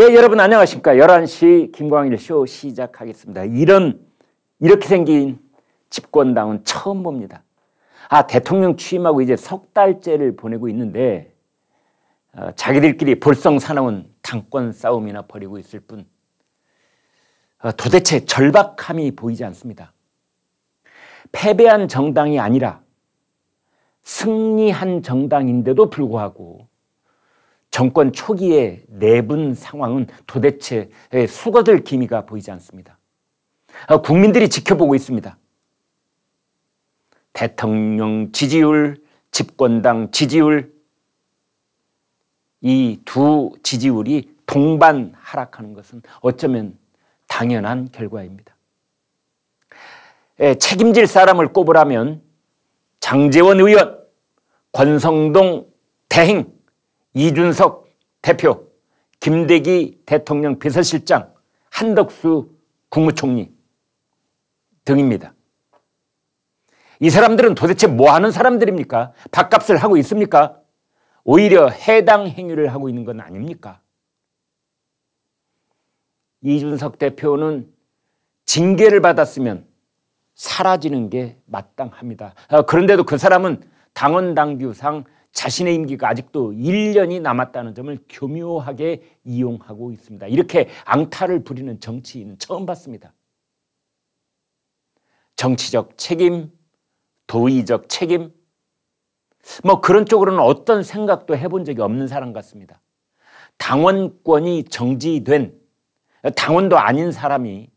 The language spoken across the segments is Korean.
네, 여러분 안녕하십니까. 11시 김광일 쇼 시작하겠습니다. 이렇게 생긴 집권당은 처음 봅니다. 대통령 취임하고 이제 석 달째를 보내고 있는데 자기들끼리 볼썽사나운 당권 싸움이나 벌이고 있을 뿐 도대체 절박함이 보이지 않습니다. 패배한 정당이 아니라 승리한 정당인데도 불구하고 정권 초기의 내분 상황은 도대체 수거될 기미가 보이지 않습니다. 국민들이 지켜보고 있습니다. 대통령 지지율, 집권당 지지율, 이 두 지지율이 동반 하락하는 것은 어쩌면 당연한 결과입니다. 책임질 사람을 꼽으라면 장제원 의원, 권성동 대행, 이준석 대표, 김대기 대통령 비서실장, 한덕수 국무총리 등입니다. 이 사람들은 도대체 뭐 하는 사람들입니까? 밥값을 하고 있습니까? 오히려 해당 행위를 하고 있는 건 아닙니까? 이준석 대표는 징계를 받았으면 사라지는 게 마땅합니다. 그런데도 그 사람은 당원 당규상 자신의 임기가 아직도 1년이 남았다는 점을 교묘하게 이용하고 있습니다. 이렇게 앙탈을 부리는 정치인은 처음 봤습니다. 정치적 책임, 도의적 책임, 그런 쪽으로는 어떤 생각도 해본 적이 없는 사람 같습니다. 당원권이 정지된 당원도 아닌 사람이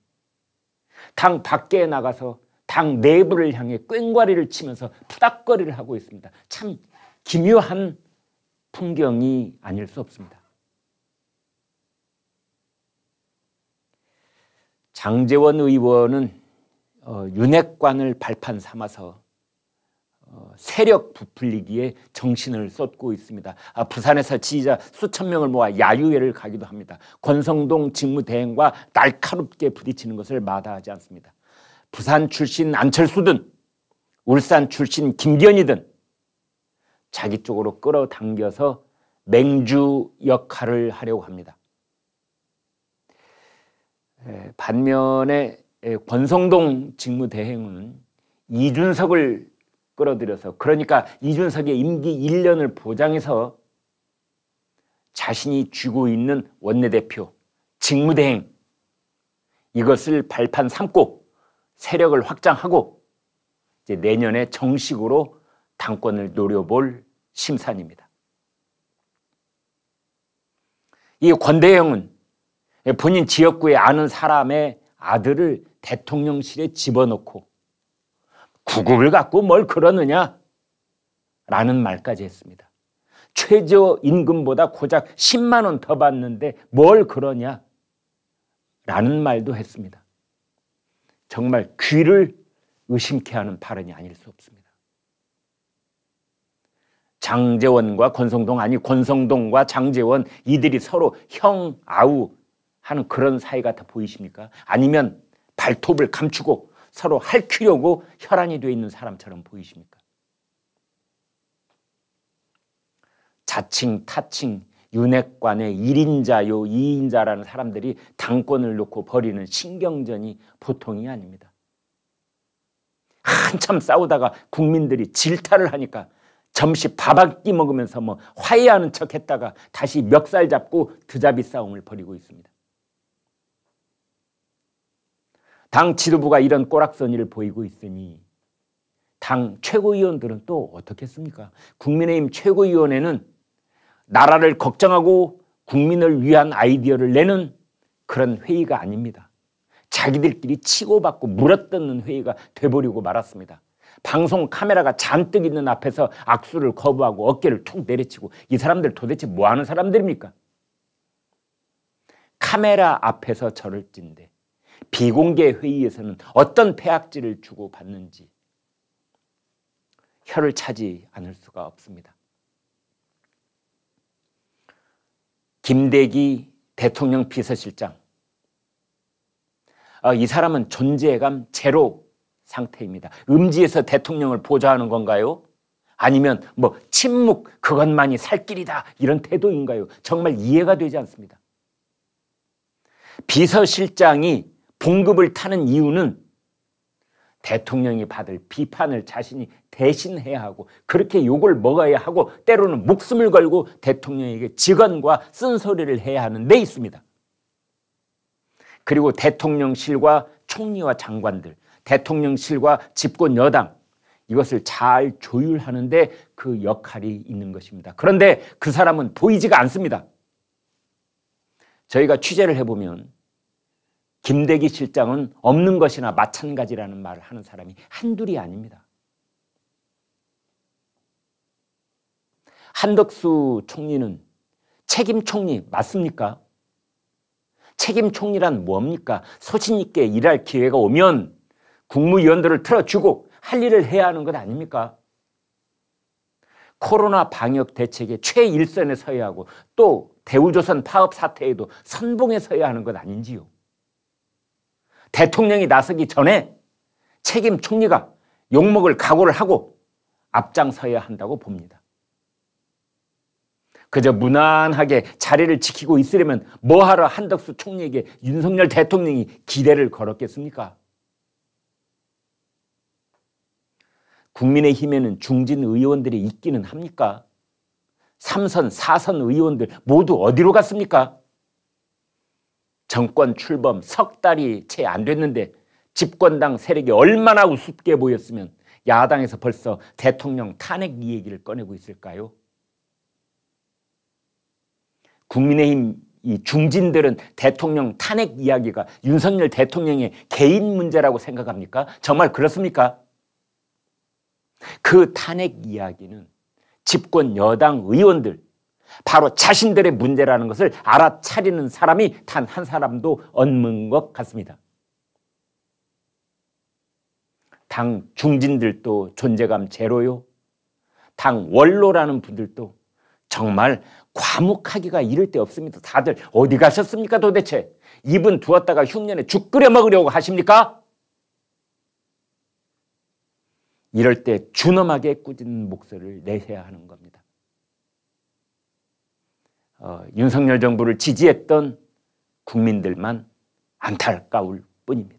당 밖에 나가서 당 내부를 향해 꽹과리를 치면서 푸닥거리를 하고 있습니다. 참 기묘한 풍경이 아닐 수 없습니다. 장제원 의원은 윤핵관을 발판 삼아서 세력 부풀리기에 정신을 쏟고 있습니다. 부산에서 지지자 수천 명을 모아 야유회를 가기도 합니다. 권성동 직무대행과 날카롭게 부딪히는 것을 마다하지 않습니다. 부산 출신 안철수든 울산 출신 김기현이든 자기 쪽으로 끌어당겨서 맹주 역할을 하려고 합니다. 반면에 권성동 직무대행은 이준석을 끌어들여서, 그러니까 이준석의 임기 1년을 보장해서 자신이 쥐고 있는 원내대표, 직무대행 이것을 발판 삼고 세력을 확장하고 이제 내년에 정식으로 당권을 노려볼 심산입니다. 이 권대형은 본인 지역구에 아는 사람의 아들을 대통령실에 집어넣고 구급을 갖고 뭘 그러느냐 라는 말까지 했습니다. 최저임금보다 고작 10만 원 더 받는데 뭘 그러냐 라는 말도 했습니다. 정말 귀를 의심케 하는 발언이 아닐 수 없습니다. 장제원과 권성동, 아니 권성동과 장제원, 이들이 서로 형, 아우 하는 그런 사이 같아 보이십니까? 아니면 발톱을 감추고 서로 핥히려고 혈안이 되어 있는 사람처럼 보이십니까? 자칭 타칭 윤핵관의 1인자요 2인자라는 사람들이 당권을 놓고 벌이는 신경전이 보통이 아닙니다. 한참 싸우다가 국민들이 질타를 하니까 점심 밥 한 끼 먹으면서 화해하는 척 했다가 다시 멱살 잡고 드자비 싸움을 벌이고 있습니다. 당 지도부가 이런 꼬락서니를 보이고 있으니 당 최고위원들은 또 어떻겠습니까? 국민의힘 최고위원회는 나라를 걱정하고 국민을 위한 아이디어를 내는 그런 회의가 아닙니다. 자기들끼리 치고받고 물어뜯는 회의가 돼버리고 말았습니다. 방송 카메라가 잔뜩 있는 앞에서 악수를 거부하고 어깨를 툭 내리치고, 이 사람들 도대체 뭐 하는 사람들입니까? 카메라 앞에서 저를 찐데 비공개 회의에서는 어떤 폐악질을 주고받는지 혀를 차지 않을 수가 없습니다. 김대기 대통령 비서실장, 이 사람은 존재감 제로 상태입니다. 음지에서 대통령을 보좌하는 건가요? 아니면 침묵 그것만이 살 길이다 이런 태도인가요? 정말 이해가 되지 않습니다. 비서실장이 봉급을 타는 이유는 대통령이 받을 비판을 자신이 대신해야 하고 그렇게 욕을 먹어야 하고 때로는 목숨을 걸고 대통령에게 직언과 쓴소리를 해야 하는 데 있습니다. 그리고 대통령실과 총리와 장관들, 대통령실과 집권 여당 이것을 잘 조율하는데 그 역할이 있는 것입니다. 그런데 그 사람은 보이지가 않습니다. 저희가 취재를 해보면 김대기 실장은 없는 것이나 마찬가지라는 말을 하는 사람이 한둘이 아닙니다. 한덕수 총리는 책임 총리 맞습니까? 책임 총리란 뭡니까? 소신 있게 일할 기회가 오면 국무위원들을 틀어주고 할 일을 해야 하는 것 아닙니까? 코로나 방역 대책의 최일선에 서야 하고 또 대우조선 파업 사태에도 선봉에 서야 하는 것 아닌지요? 대통령이 나서기 전에 책임 총리가 욕먹을 각오를 하고 앞장서야 한다고 봅니다. 그저 무난하게 자리를 지키고 있으려면 뭐하러 한덕수 총리에게 윤석열 대통령이 기대를 걸었겠습니까? 국민의힘에는 중진 의원들이 있기는 합니까? 3선, 4선 의원들 모두 어디로 갔습니까? 정권 출범 석 달이 채 안 됐는데 집권당 세력이 얼마나 우습게 보였으면 야당에서 벌써 대통령 탄핵 이야기를 꺼내고 있을까요? 국민의힘 이 중진들은 대통령 탄핵 이야기가 윤석열 대통령의 개인 문제라고 생각합니까? 정말 그렇습니까? 그 탄핵 이야기는 집권 여당 의원들 바로 자신들의 문제라는 것을 알아차리는 사람이 단 한 사람도 없는 것 같습니다. 당 중진들도 존재감 제로요. 당 원로라는 분들도 정말 과묵하기가 이를 데 없습니다. 다들 어디 가셨습니까 도대체? 이분 두었다가 흉년에 죽 끓여 먹으려고 하십니까? 이럴 때 준엄하게 꾸짖는 목소리를 내셔야 하는 겁니다. 윤석열 정부를 지지했던 국민들만 안타까울 뿐입니다.